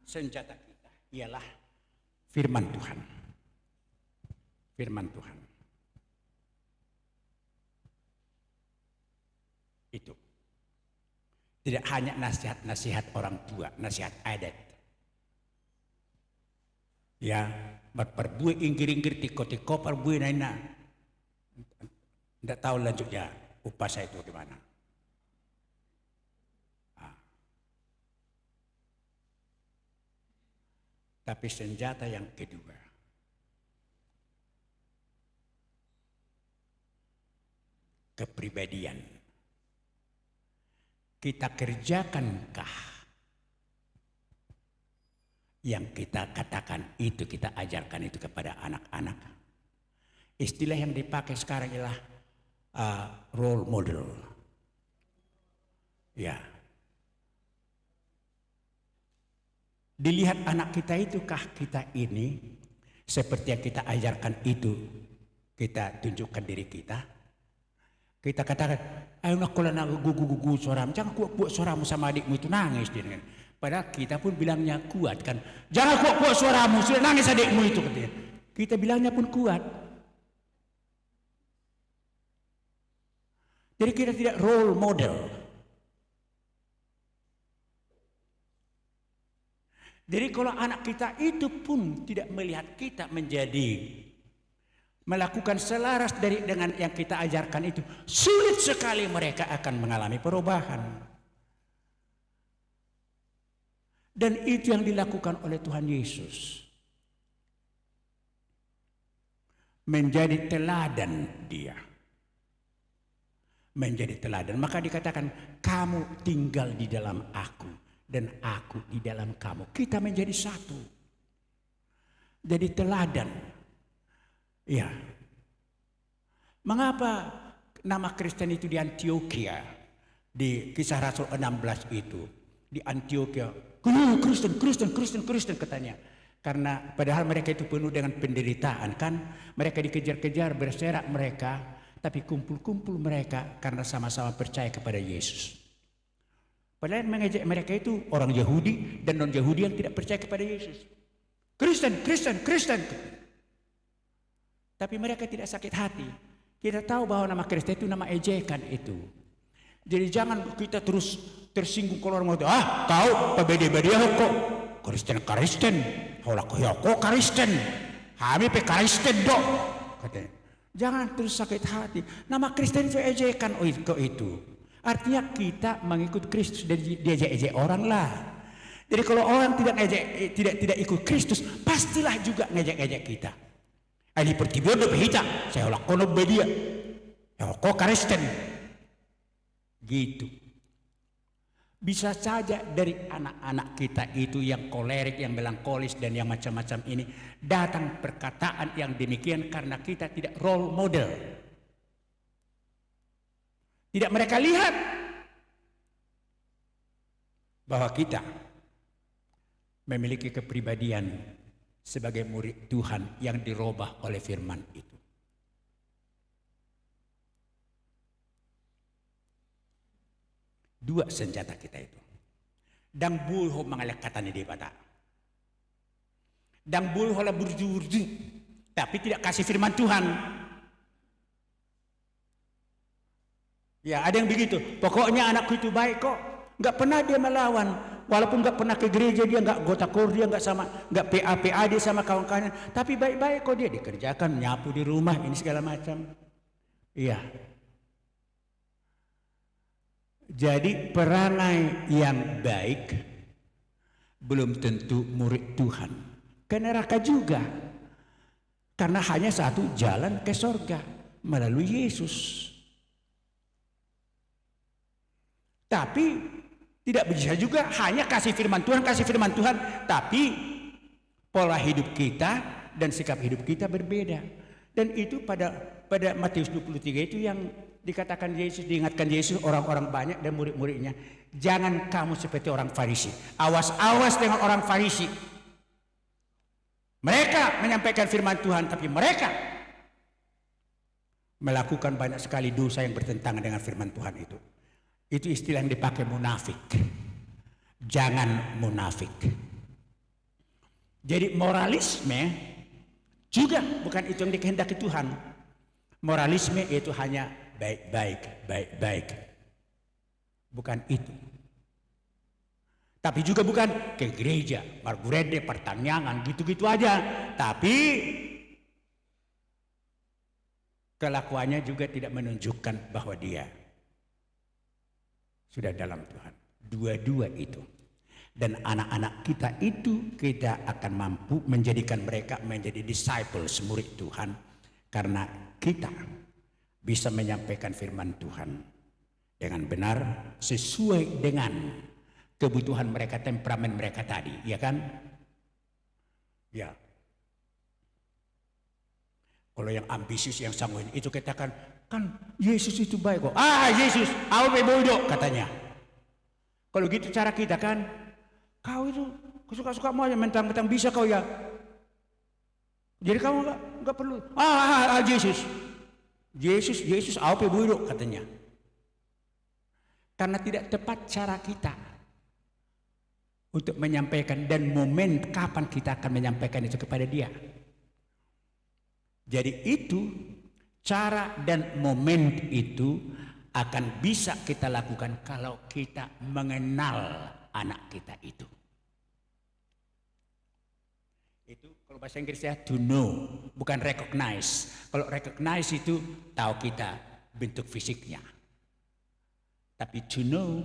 senjata kita ialah firman Tuhan. Firman Tuhan. Itu. Tidak hanya nasihat-nasihat orang tua, nasihat adat. Ya, berbuat inggir-inggir tiko-tiko perbuat naina. Tidak tahu lanjutnya upah saya itu gimana. Tapi senjata yang kedua, kepribadian. Kita kerjakankah yang kita katakan itu, kita ajarkan itu kepada anak-anak? Istilah yang dipakai sekarang ialah role model. Ya. Dilihat anak kita itukah kita ini seperti yang kita ajarkan itu kita tunjukkan diri kita. Kita katakan, ayo nak kalau nak gugu suaramu, jangan kuat suaramu sama adikmu itu nangis dia. Padahal kita pun bilangnya kuat kan, jangan kuat suaramu sudah nangis adikmu itu katanya. Kita bilangnya pun kuat. Jadi kita tidak role model. Jadi kalau anak kita itu pun tidak melihat kita menjadi melakukan selaras dengan yang kita ajarkan itu, sulit sekali mereka akan mengalami perubahan. Dan itu yang dilakukan oleh Tuhan Yesus. Menjadi teladan dia. Menjadi teladan. Maka dikatakan, kamu tinggal di dalam aku dan aku di dalam kamu. Kita menjadi satu. Jadi teladan. Ya. Mengapa nama Kristen itu di Antioquia, di Kisah Rasul 16 itu, di Antioquia, Kristen katanya. Karena padahal mereka itu penuh dengan penderitaan kan, mereka dikejar-kejar, berserak mereka, tapi kumpul-kumpul mereka karena sama-sama percaya kepada Yesus. Padahal yang mengejek mereka itu orang Yahudi dan non-Yahudi yang tidak percaya kepada Yesus. Kristen. Tapi mereka tidak sakit hati. Kita tahu bahwa nama Kristen itu nama ejekan itu. Jadi jangan kita terus tersinggung kalau orang ngomong, kau pabede-bede kok Kristen. Holak kok Kristen. Kami pe Kristen dok. Katanya. Jangan terus sakit hati. Nama Kristen itu ejekan itu. Artinya kita mengikut Kristus dan diejek-ejek orang lah. Jadi kalau orang tidak ikut Kristus, pastilah juga ngejek-ejek kita. Ini pertibio do behita, saya lakono bedia. Ya kok Kristen. Gitu. Bisa saja dari anak-anak kita itu yang kolerik, yang melankolis dan yang macam-macam ini datang perkataan yang demikian karena kita tidak role model. Tidak mereka lihat bahwa kita memiliki kepribadian sebagai murid Tuhan yang dirubah oleh firman itu. Dua senjata kita itu. Dang bulho mangalak kata ni debata. Dang bulho la burju, tapi tidak kasih firman Tuhan. Ya, ada yang begitu. Pokoknya anakku itu baik kok. Nggak pernah dia melawan. Walaupun nggak pernah ke gereja, dia nggak anggota KOR, dia nggak PA dia sama kawan-kawannya. Tapi baik-baik kok, dia dikerjakan, nyapu di rumah, ini segala macam. Iya. Jadi perangai yang baik belum tentu murid Tuhan. Ke neraka juga. Karena hanya satu jalan ke sorga, melalui Yesus. Tapi tidak bisa juga hanya kasih firman Tuhan, tapi pola hidup kita dan sikap hidup kita berbeda. Dan itu pada Matius 23 itu yang dikatakan Yesus, diingatkan Yesus orang-orang banyak dan murid-muridnya, jangan kamu seperti orang Farisi. Awas-awas dengan orang Farisi. Mereka menyampaikan firman Tuhan, tapi mereka melakukan banyak sekali dosa yang bertentangan dengan firman Tuhan itu. Itu istilah yang dipakai munafik. Jangan munafik. Jadi moralisme juga bukan itu yang dikehendaki Tuhan. Moralisme itu hanya baik-baik. Bukan itu. Tapi juga bukan ke gereja, margurede, pertanyaan, gitu-gitu aja. Tapi kelakuannya juga tidak menunjukkan bahwa dia sudah dalam Tuhan. Dua-dua itu. Dan anak-anak kita itu kita akan mampu menjadikan mereka menjadi disciples, murid Tuhan. Karena kita bisa menyampaikan firman Tuhan dengan benar sesuai dengan kebutuhan mereka, temperamen mereka tadi, ya kan? Ya. Kalau yang ambisius, yang sanguin itu katakan, kan Yesus itu baik kok. Yesus, awe bodoh katanya. Kalau gitu cara kita kan, kau itu suka-suka mau aja mentang-mentang bisa kau ya. Jadi kamu nggak perlu. Yesus awe bodoh katanya. Karena tidak tepat cara kita untuk menyampaikan dan momen kapan kita akan menyampaikan itu kepada dia. Jadi itu cara dan momen itu akan bisa kita lakukan kalau kita mengenal anak kita itu. Itu kalau bahasa Inggrisnya to know, bukan recognize. Kalau recognize itu tahu kita bentuk fisiknya. Tapi to know,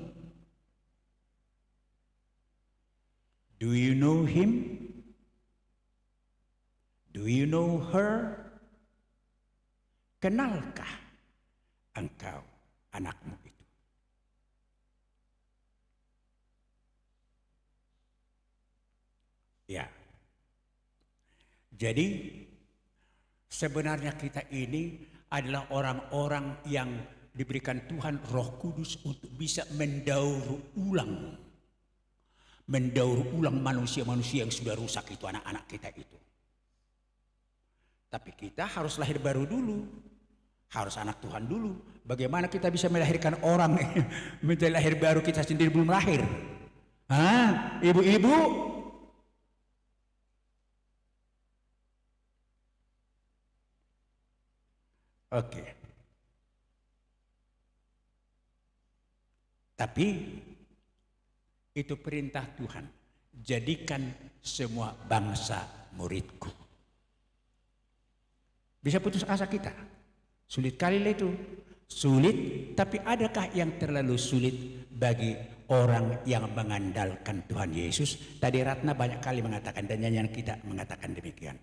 do you know him? Do you know her? Kenalkah engkau anakmu itu? Ya. Jadi sebenarnya kita ini adalah orang-orang yang diberikan Tuhan Roh Kudus untuk bisa mendaur ulang manusia-manusia yang sudah rusak itu, anak-anak kita itu. Tapi kita harus lahir baru dulu. Harus anak Tuhan dulu. Bagaimana kita bisa melahirkan orang menjadi lahir baru, kita sendiri belum lahir? Ibu-ibu? Oke. Tapi itu perintah Tuhan. Jadikan semua bangsa muridku. Bisa putus asa kita. Sulit kali itu. Sulit, tapi adakah yang terlalu sulit bagi orang yang mengandalkan Tuhan Yesus? Tadi Ratna banyak kali mengatakan, dan nyanyian kita mengatakan demikian.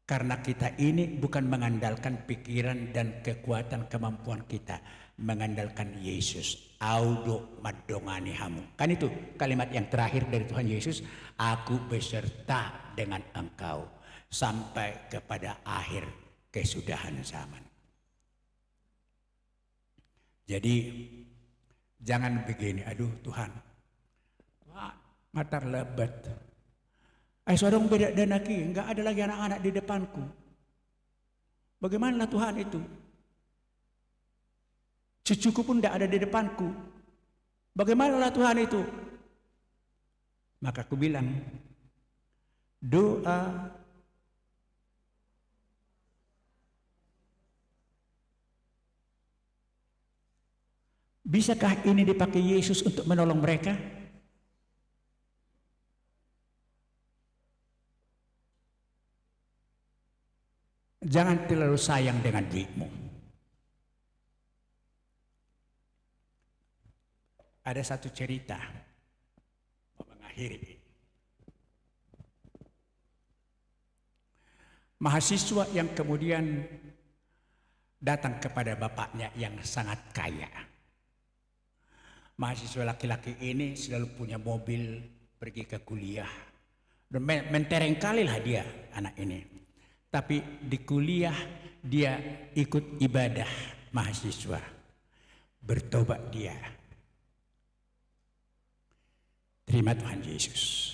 Karena kita ini bukan mengandalkan pikiran dan kekuatan kemampuan kita. Mengandalkan Yesus. Audo madongani hamu. Kan itu kalimat yang terakhir dari Tuhan Yesus. Aku beserta dengan engkau sampai kepada akhir kesudahan zaman. Jadi jangan begini, aduh Tuhan, matar lebat. Sorong beda dan lagi, enggak ada lagi anak-anak di depanku. Bagaimana Tuhan itu? Cucuku pun tidak ada di depanku. Bagaimana Tuhan itu? Maka aku bilang, doa Bisakah ini dipakai Yesus untuk menolong mereka? Jangan terlalu sayang dengan duitmu. Ada satu cerita mengakhiri. Mahasiswa yang kemudian datang kepada bapaknya yang sangat kaya. Mahasiswa laki-laki ini selalu punya mobil, pergi ke kuliah. Dan mentereng kalilah dia, anak ini. Tapi di kuliah dia ikut ibadah mahasiswa. Bertobat dia. Terima Tuhan Yesus.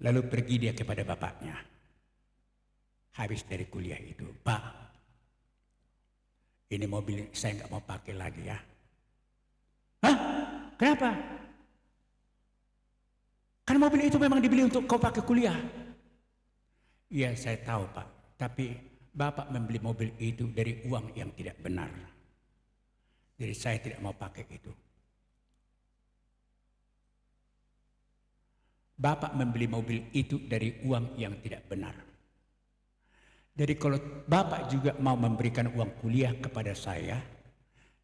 Lalu pergi dia kepada bapaknya. Habis dari kuliah itu, Pak, ini mobil saya nggak mau pakai lagi ya. Hah? Kenapa? Kan mobil itu memang dibeli untuk kau pakai kuliah. Iya, saya tahu Pak. Tapi Bapak membeli mobil itu dari uang yang tidak benar. Jadi saya tidak mau pakai itu. Bapak membeli mobil itu dari uang yang tidak benar. Jadi kalau Bapak juga mau memberikan uang kuliah kepada saya,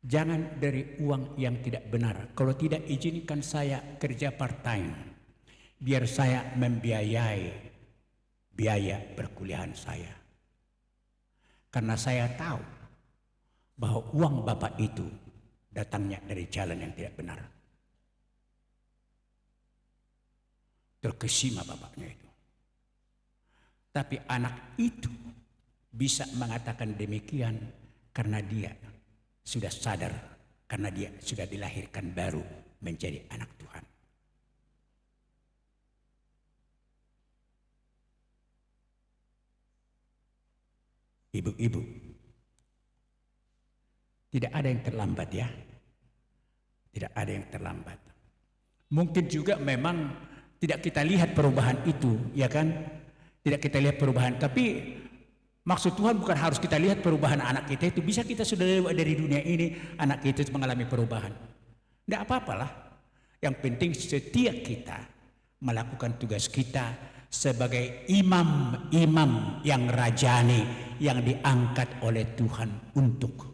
jangan dari uang yang tidak benar. Kalau tidak, izinkan saya kerja part-time, biar saya membiayai biaya perkuliahan saya. Karena saya tahu bahwa uang Bapak itu datangnya dari jalan yang tidak benar. Terkesima bapaknya itu. Tapi anak itu bisa mengatakan demikian karena dia sudah sadar, karena dia sudah dilahirkan baru menjadi anak Tuhan. Ibu-ibu, tidak ada yang terlambat ya. Tidak ada yang terlambat. Mungkin juga memang tidak kita lihat perubahan itu, ya kan? Tidak kita lihat perubahan, tapi maksud Tuhan bukan harus kita lihat perubahan anak kita itu. Bisa kita sudah lewat dari dunia ini, anak kita mengalami perubahan. Tidak apa-apalah. Yang penting setiap kita melakukan tugas kita sebagai imam-imam yang rajani, yang diangkat oleh Tuhan untuk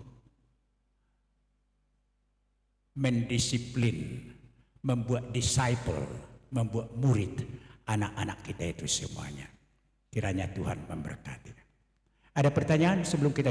mendisiplin, membuat disciple, membuat murid anak-anak kita itu semuanya. Kiranya Tuhan memberkati. Ada pertanyaan sebelum kita